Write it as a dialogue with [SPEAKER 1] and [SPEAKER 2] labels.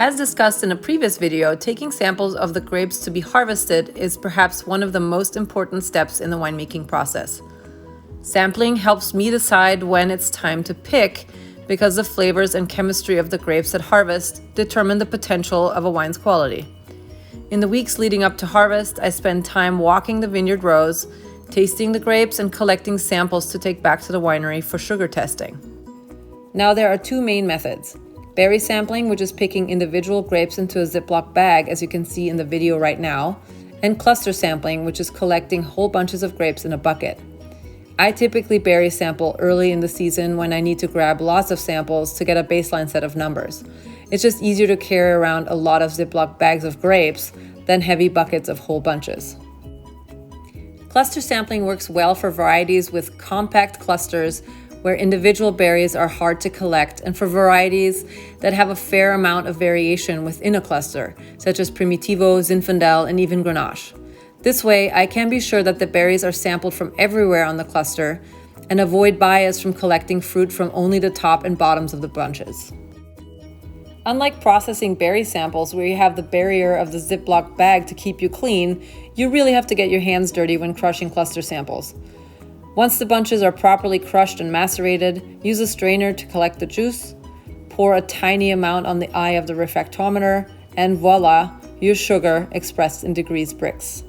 [SPEAKER 1] As discussed in a previous video, taking samples of the grapes to be harvested is perhaps one of the most important steps in the winemaking process. Sampling helps me decide when it's time to pick, because the flavors and chemistry of the grapes at harvest determine the potential of a wine's quality. In the weeks leading up to harvest, I spend time walking the vineyard rows, tasting the grapes and collecting samples to take back to the winery for sugar testing. Now there are two main methods: berry sampling, which is picking individual grapes into a Ziploc bag, as you can see in the video right now, and cluster sampling, which is collecting whole bunches of grapes in a bucket. I typically berry sample early in the season when I need to grab lots of samples to get a baseline set of numbers. It's just easier to carry around a lot of Ziploc bags of grapes than heavy buckets of whole bunches. Cluster sampling works well for varieties with compact clusters where individual berries are hard to collect, and for varieties that have a fair amount of variation within a cluster, such as Primitivo, Zinfandel, and even Grenache. This way, I can be sure that the berries are sampled from everywhere on the cluster and avoid bias from collecting fruit from only the top and bottoms of the bunches. Unlike processing berry samples, where you have the barrier of the Ziploc bag to keep you clean, you really have to get your hands dirty when crushing cluster samples. Once the bunches are properly crushed and macerated, use a strainer to collect the juice, pour a tiny amount on the eye of the refractometer, and voila, your sugar expressed in degrees Brix.